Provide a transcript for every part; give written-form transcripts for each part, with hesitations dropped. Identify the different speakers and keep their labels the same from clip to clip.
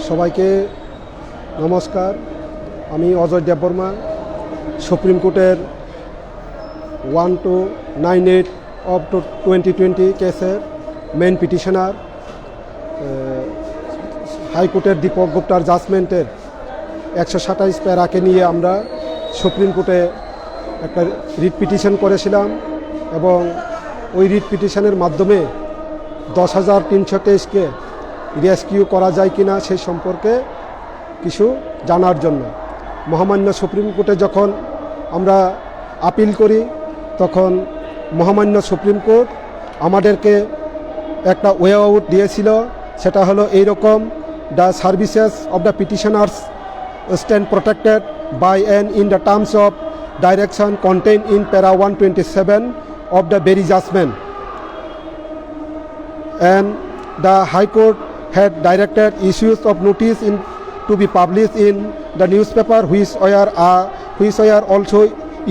Speaker 1: সবাইকে নমস্কার। আমি অজয় দেববর্মা, সুপ্রিম কোর্টের 1298 অফ 2020 কেসের মেন পিটিশনার। হাইকোর্টের দীপক গুপ্তার জাজমেন্টের 127 প্যারাকে নিয়ে আমরা সুপ্রিম কোর্টে একটা রিট পিটিশন করেছিলাম এবং ওই রিট পিটিশনের মাধ্যমে 10,323কে রেস্কিউ করা যায় কিনা সেই সম্পর্কে কিছু জানার জন্য মহামান্য সুপ্রিম কোর্টে যখন আমরা আপিল করি তখন মহামান্য সুপ্রিম কোর্ট আমাদেরকে একটা ওয়ে আউট দিয়েছিল। সেটা হলো এইরকম: the services of the petitioners stand protected by and in the terms of direction contain in para 127 of the Berry judgment, and the High Court had directed issues of notice to be published in the newspaper which were also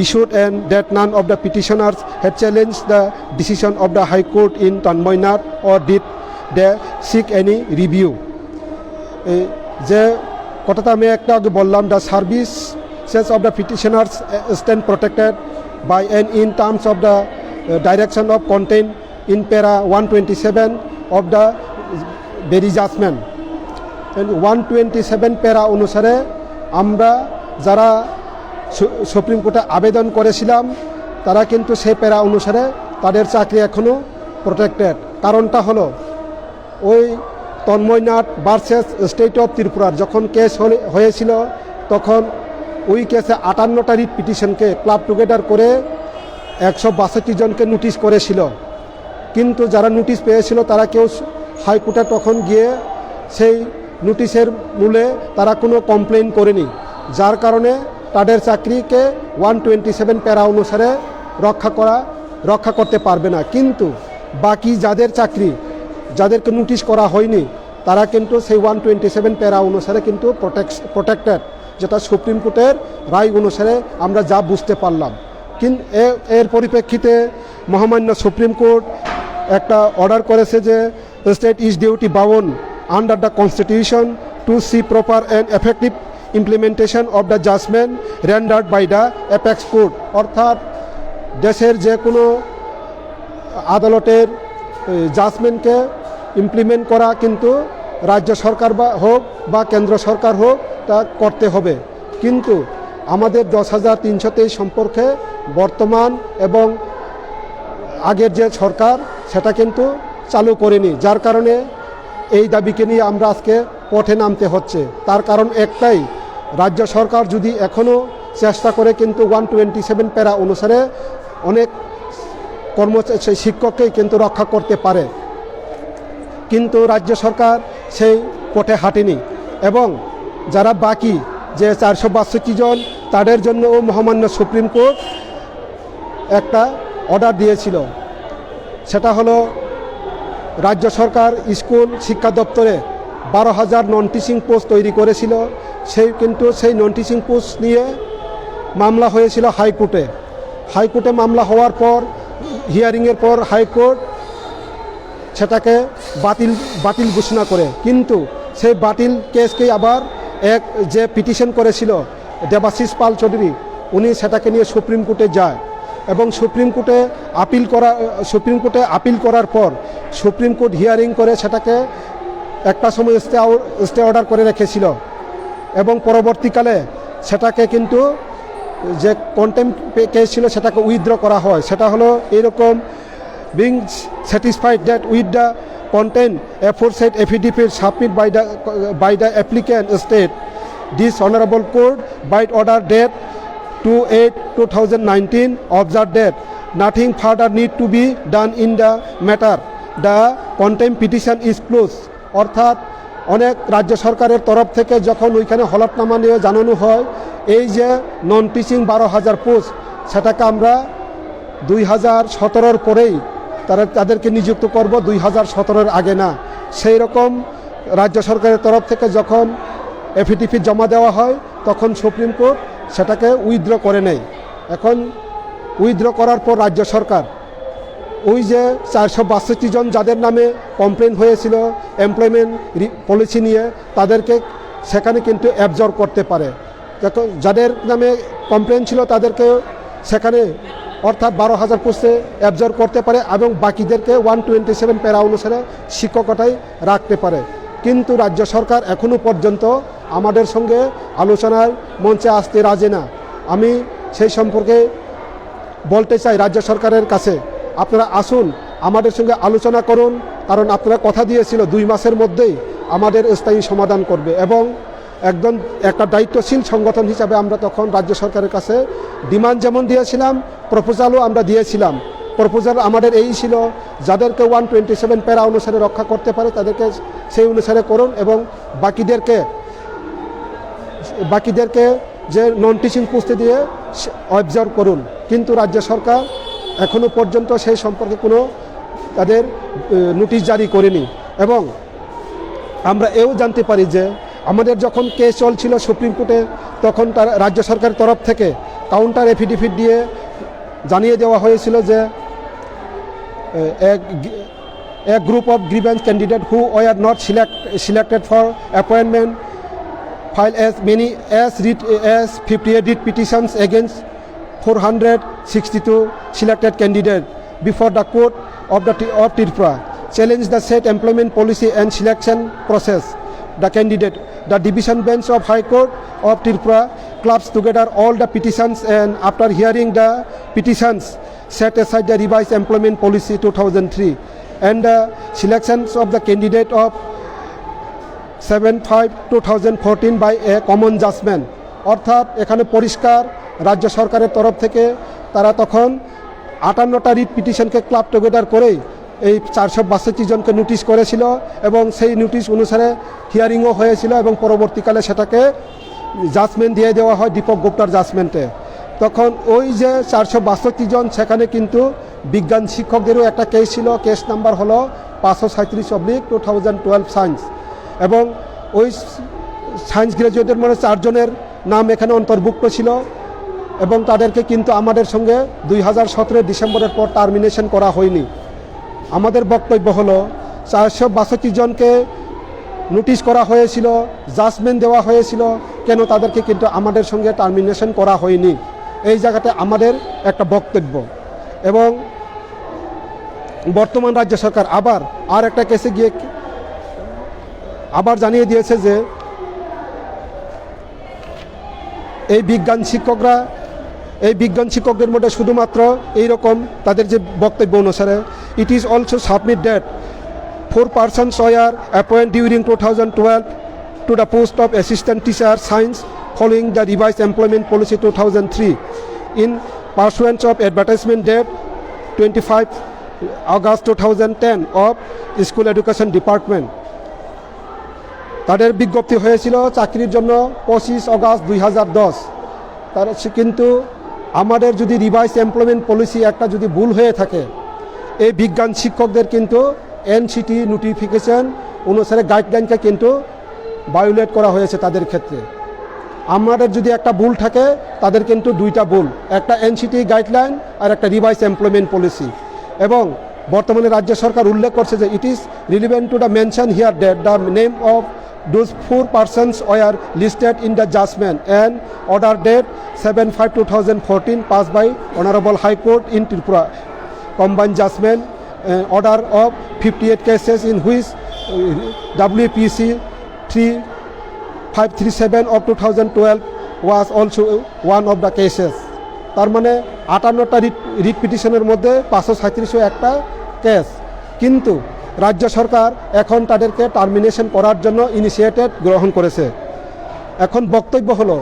Speaker 1: issued, and that none of the petitioners had challenged the decision of the High Court in Tanmoynar or did they seek any review. যে কথাটা আমি একটা আগে বললাম, the services of the petitioners stand protected by and in terms of the direction of content in para 127 of the Berry judgment. 127 para অনুসারে আমরা যারা supreme কোর্টে আবেদন করেছিলাম তারা কিন্তু সেই প্যারা অনুসারে তাদের চাকরি এখনও প্রোটেক্টেড। কারণটা হলো ওই তন্ময়নাথ ভার্সেস স্টেট অফ ত্রিপুরার যখন কেস হয়েছিল তখন ওই কেসে 58টা রিট পিটিশনকে ক্লাব টুগেদার করে 162 জনকে নোটিশ করেছিল, কিন্তু যারা নোটিশ পেয়েছিল তারা কেউ হাইকোর্টে তখন গিয়ে সেই নোটিশের মূলে তারা কোনো কমপ্লেন করেনি, যার কারণে তাদের চাকরিকে 127 প্যারা অনুসারে রক্ষা করতে পারবে না। কিন্তু বাকি যাদের চাকরি যাদেরকে নোটিশ করা হয়নি তারা কিন্তু সেই 127 প্যারা অনুসারে কিন্তু প্রোটেক্টেড, যেটা সুপ্রিম কোর্টের রায় অনুসারে আমরা যা বুঝতে পারলাম। কিন্তু এর পরিপ্রেক্ষিতে মহামান্য সুপ্রিম কোর্ট একটা অর্ডার করেছে যে state is duty bound under the constitution to see proper and effective implementation of the judgment rendered by the apex court. অর্থাৎ দেশের যে কোনো আদালতের জাজমেন্টকে ইমপ্লিমেন্ট করা কিন্তু রাজ্য সরকার হোক বা কেন্দ্র সরকার হোক তা করতে হবে। কিন্তু আমাদের 10,323 সম্পর্কে বর্তমান এবং আগের যে সরকার সেটা কিন্তু চালু করেনি, যার কারণে এই দাবিকে নিয়ে আমরা আজকে পথে নামতে হচ্ছে। তার কারণ একটাই, রাজ্য সরকার যদি এখনও চেষ্টা করে কিন্তু 127 প্যারা অনুসারে অনেক সেই শিক্ষককেই কিন্তু রক্ষা করতে পারে, কিন্তু রাজ্য সরকার সেই পথে হাঁটেনি। এবং যারা বাকি যে 462 জন তাদের জন্যও মহামান্য সুপ্রিম কোর্ট একটা অর্ডার দিয়েছিল। সেটা হলো রাজ্য সরকার স্কুল শিক্ষা দপ্তরে 12,000 নন টিচিং পোস্ট তৈরি করেছিল, সেই নন টিচিং পোস্ট নিয়ে মামলা হয়েছিল হাইকোর্টে মামলা হওয়ার পর হিয়ারিংয়ের পর হাইকোর্ট সেটাকে বাতিল ঘোষণা করে, কিন্তু সেই বাতিল কেসকেই আবার যে পিটিশন করেছিল দেবাশিস পাল চৌধুরী, উনি সেটাকে নিয়ে সুপ্রিম কোর্টে যায় এবং সুপ্রিম কোর্টে আপিল করার পর সুপ্রিম কোর্ট হিয়ারিং করে সেটাকে একটা সময় স্টে অর্ডার করে রেখেছিল এবং পরবর্তীকালে সেটাকে কিন্তু যে কন্টেম্প্ট কেস ছিল সেটাকে উইথড্র করা হয়। সেটা হলো এইরকম: being satisfied that with the content aforesaid affidavit submitted by the applicant state, this honorable court by order date 2/8/2019 observed that nothing further need to be done in the matter, the contempt petition is closed। অর্থাৎ অনেক রাজ্য সরকারের তরফ থেকে যখন ওইখানে হলফনামা নিয়ে জানানো হয় এই যে নন টিচিং 12,000 পোস্ট সেটাকে আমরা 2017 পরেই তাদেরকে নিযুক্ত করব, 2017 আগে না। সেই রকম রাজ্য সরকারের তরফ থেকে যখন এফিডেভিট জমা দেওয়া হয় তখন সুপ্রিম কোর্ট সেটাকে উইথড্র করে নেয়। এখন উইথড্র করার পর রাজ্য সরকার ওই যে 462 জন যাদের নামে কমপ্লেন হয়েছিল এমপ্লয়মেন্ট পলিসি নিয়ে, তাদেরকে সেখানে কিন্তু অ্যাবজর্ব করতে পারে। যাদের নামে কমপ্লেন ছিল তাদেরকে সেখানে অর্থাৎ 12,000 পোস্টে অ্যাবজর্ব করতে পারে এবং বাকিদেরকে 127 প্যারা অনুসারে শিক্ষকতায় রাখতে পারে। কিন্তু রাজ্য সরকার এখনও পর্যন্ত আমাদের সঙ্গে আলোচনার মঞ্চে আসতে রাজি না। আমি সেই সম্পর্কে বলতে চাই রাজ্য সরকারের কাছে, আপনারা আসুন, আমাদের সঙ্গে আলোচনা করুন, কারণ আপনারা কথা দিয়েছিল 2 মাসের মধ্যেই আমাদের স্থায়ী সমাধান করবে। এবং একদম একটা দায়িত্বশীল সংগঠন হিসাবে আমরা তখন রাজ্য সরকারের কাছে ডিমান্ড যেমন দিয়েছিলাম, প্রপোজালও আমরা দিয়েছিলাম। প্রপোজাল আমাদের এই ছিল, যাদেরকে 127 প্যারা অনুসারে রক্ষা করতে পারে তাদেরকে সেই অনুসারে করুন এবং বাকিদেরকে যে নন টিচিং পোস্টে দিয়ে অবজার্ভ করুন। কিন্তু রাজ্য সরকার এখনও পর্যন্ত সেই সম্পর্কে কোনো তাদের নোটিশ জারি করেনি। এবং আমরা এও জানতে পারি যে আমাদের যখন কেস চলছিল সুপ্রিম কোর্টে, তখন তার রাজ্য সরকারের তরফ থেকে কাউন্টার এফিডেভিট দিয়ে জানিয়ে দেওয়া হয়েছিল যে a group of grievance candidates who were not selected for appointment filed as many as 58 writ petitions against 462 selected candidates before the court of Tripura, challenged the said employment policy and selection process. The division bench of High Court of Tripura clubs together all the petitions and after hearing the petitions set aside the revised employment policy 2003 and the selections of the candidate of 7/5/2014 by a common judgment. অর্থাৎ এখানে পরিষ্কার রাজ্য সরকারের তরফ থেকে তারা তখন 58টা writ পিটিশনকে club together করেই এই 462 জনকে নোটিশ করেছিল এবং সেই নোটিশ অনুসারে হিয়ারিংও হয়েছিল এবং পরবর্তীকালে সেটাকে জাজমেন্ট দিয়ে দেওয়া হয় দীপক গুপ্তার জাজমেন্টে। তখন ওই যে 462 জন, সেখানে কিন্তু বিজ্ঞান শিক্ষকদেরও একটা কেস ছিল, কেস নাম্বার হলো 537/2012 সায়েন্স, এবং ওই সায়েন্স গ্র্যাজুয়েটের মধ্যে 4 জনের নাম এখানে অন্তর্ভুক্ত ছিল এবং তাদেরকে কিন্তু আমাদের সঙ্গে 2017 ডিসেম্বরের পর টার্মিনেশন করা হয়নি। আমাদের বক্তব্য হলো 462 জনকে নোটিশ করা হয়েছিল, জাজমেন্ট দেওয়া হয়েছিল, কেন তাদেরকে কিন্তু আমাদের সঙ্গে টার্মিনেশন করা হয়নি, এই জায়গাতে আমাদের একটা বক্তব্য। এবং বর্তমান রাজ্য সরকার আবার আর একটা কেসে গিয়ে আবার জানিয়ে দিয়েছে যে এই বিজ্ঞান শিক্ষকদের মধ্যে শুধুমাত্র এইরকম তাদের যে বক্তব্য অনুসারে it is also submit that 4 persons were appointed during 2012 to the post of assistant teacher science following the revised employment policy 2003 in pursuance of advertisement date 25 August 2010 of School Education Department. তাদের বিজ্ঞপ্তি হয়েছিল চাকরির জন্য 25 August 2010। তার কিন্তু আমাদের যদি revise employment policy একটা যদি ভুল হয়ে থাকে, এই বিজ্ঞান শিক্ষকদের কিন্তু এনসিটি নোটিফিকেশন অনুসারে গাইডলাইনকে কিন্তু ভায়োলেট করা হয়েছে তাদের ক্ষেত্রে। আমাদের যদি একটা ভুল থাকে, তাদের কিন্তু 2টা ভুল, একটা এনসিটি গাইডলাইন আর একটা রিভাইজ এমপ্লয়মেন্ট পলিসি। এবং বর্তমানে রাজ্য সরকার উল্লেখ করছে যে it is relevant to the mention here that the name of those 4 persons were listed in the judgment and order date 7/5/2014 passed by Honorable High Court in Tripura. Combined judgment order of 58 cases in which WPC 3537 of 2012 was also one of the cases. তার মানে 58টা writ পিটিশনের মধ্যে 537একটা case. কিন্তু রাজ্য সরকার এখন তাদেরকে termination করার জন্য initiative গ্রহণ করেছে। এখন বক্তব্য হলো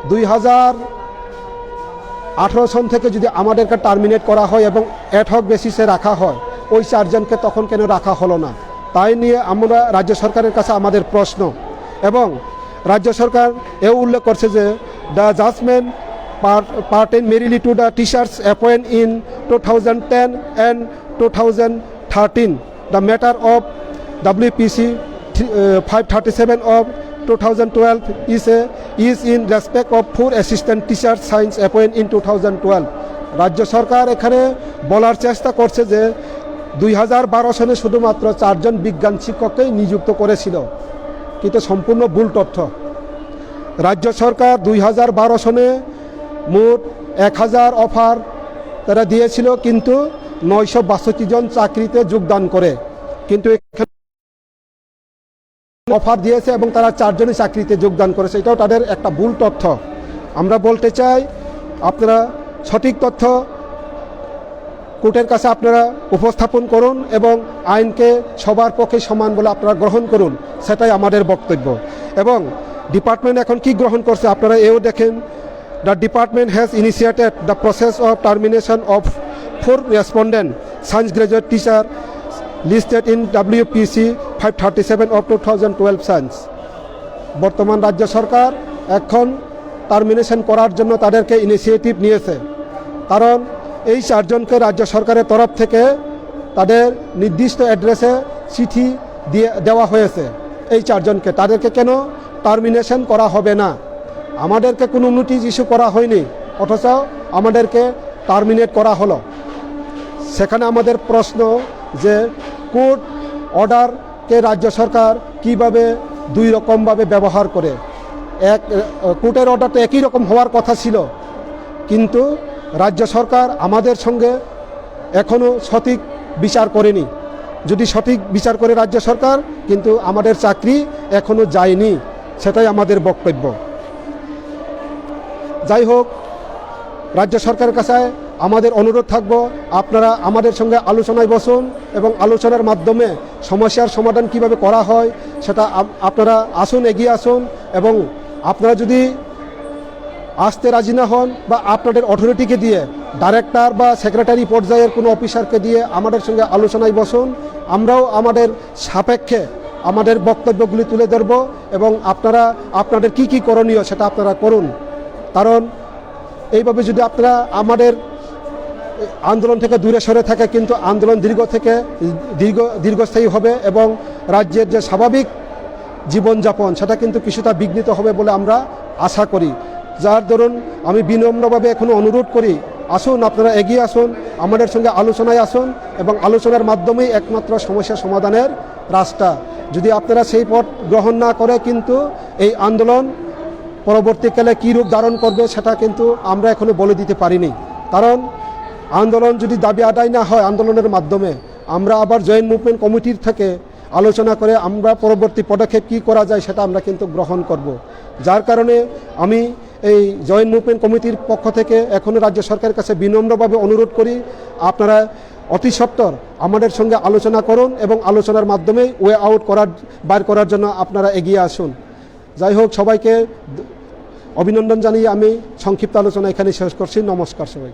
Speaker 1: 2018 সন থেকে যদি আমাদেরকে টার্মিনেট করা হয় এবং অ্যাডহক বেসিসে রাখা হয়, ওই 4 জনকে তখন কেন রাখা হলো না, তাই নিয়ে আমরা রাজ্য সরকারের কাছে আমাদের প্রশ্ন। এবং রাজ্য সরকার এও উল্লেখ করছে যে the judgment pertain merely to the teachers appointed in 2010 and 2013. The matter of WPC 537 of 2012 is in respect of 4 assistant teachers science appointed in 2012. রাজ্য সরকার এখানে বলার চেষ্টা করছে যে 2012 সনে শুধুমাত্র 4 জন বিজ্ঞান শিক্ষককেই নিযুক্ত করেছিল, কিন্তু সম্পূর্ণ ভুল তথ্য। রাজ্য সরকার 2012 সনে মোট 1000 অফার তারা দিয়েছিল, কিন্তু 962 জন চাকরিতে যোগদান করে, কিন্তু এখানে অফার দিয়েছে এবং তারা 4 জনই চাকরিতে যোগদান করেছে। এটাও তাদের একটা ভুল তথ্য। আমরা বলতে চাই, আপনারা সঠিক তথ্য কোর্টের কাছে আপনারা উপস্থাপন করুন এবং আইনকে সবার পক্ষে সমান বলে আপনারা গ্রহণ করুন, সেটাই আমাদের বক্তব্য। এবং ডিপার্টমেন্ট এখন কি গ্রহণ করছে আপনারা এও দেখেন। The department has initiated the process of termination of 4 respondent science graduate teacher listed in WPC 537 of 2012 science. বর্তমান রাজ্য সরকার এখন টার্মিনেশন করার জন্য তাদেরকে ইনিশিয়েটিভ নিয়েছে, কারণ এই 4 জনকে রাজ্য সরকারের তরফ থেকে তাদের নির্দিষ্ট অ্যাড্রেসে চিঠি দেওয়া হয়েছে। এই 4 জনকে তাদেরকে কেন টার্মিনেশন করা হবে না? আমাদেরকে কোনো নোটিশ ইস্যু করা হয়নি, অথচ আমাদেরকে টার্মিনেট করা হলো। সেখানে আমাদের প্রশ্ন যে কোর্ট অর্ডারকে রাজ্য সরকার কিভাবে 2 রকমভাবে ব্যবহার করে। কোর্টের অর্ডারটা একই রকম হওয়ার কথা ছিল, কিন্তু রাজ্য সরকার আমাদের সঙ্গে এখনও সঠিক বিচার করেনি। যদি সঠিক বিচার করে রাজ্য সরকার, কিন্তু আমাদের চাকরি এখনও যায়নি, সেটাই আমাদের বক্তব্য। যাই হোক, রাজ্য সরকারের কাছে আমাদের অনুরোধ থাকবো, আপনারা আমাদের সঙ্গে আলোচনায় বসুন এবং আলোচনার মাধ্যমে সমস্যার সমাধান কিভাবে করা হয় সেটা আপনারা আসুন, এগিয়ে আসুন। এবং আপনারা যদি আসতে রাজি না হন বা আপনাদের অথরিটিকে দিয়ে, ডাইরেক্টর বা সেক্রেটারি পর্যায়ের কোনো অফিসারকে দিয়ে আমাদের সঙ্গে আলোচনায় বসুন। আমরাও আমাদের সাপেক্ষে আমাদের বক্তব্যগুলি তুলে ধরব এবং আপনারা আপনাদের কি কি করণীয় সেটা আপনারা করুন। কারণ এইভাবে যদি আপনারা আমাদের আন্দোলন থেকে দূরে সরে থাকে, কিন্তু আন্দোলন দীর্ঘস্থায়ী হবে এবং রাজ্যের যে স্বাভাবিক জীবনযাপন সেটা কিন্তু কিছুটা বিঘ্নিত হবে বলে আমরা আশা করি। যার দরুন আমি বিনম্রভাবে এখনও অনুরোধ করি, আসুন আপনারা এগিয়ে আসুন, আমাদের সঙ্গে আলোচনায় আসুন এবং আলোচনার মাধ্যমেই একমাত্র সমস্যা সমাধানের রাস্তা। যদি আপনারা সেই পথ গ্রহণ না করে, কিন্তু এই আন্দোলন পরবর্তীকালে কী রূপ ধারণ করবে সেটা কিন্তু আমরা এখনো বলে দিতে পারিনি। কারণ আন্দোলন যদি দাবি আদায় না হয় আন্দোলনের মাধ্যমে, আমরা আবার জয়েন্ট মুভমেন্ট কমিটির থেকে আলোচনা করে আমরা পরবর্তী পদক্ষেপ কী করা যায় সেটা আমরা কিন্তু গ্রহণ করব। যার কারণে আমি এই জয়েন্ট মুভমেন্ট কমিটির পক্ষ থেকে এখনও রাজ্য সরকারের কাছে বিনম্রভাবে অনুরোধ করি, আপনারা অতি সত্বর আমাদের সঙ্গে আলোচনা করুন এবং আলোচনার মাধ্যমে ওয়ে আউট বার করার জন্য আপনারা এগিয়ে আসুন। যাই হোক, সবাইকে অভিনন্দন জানিয়ে আমি সংক্ষিপ্ত আলোচনা এখানে শেষ করছি। নমস্কার সবাই।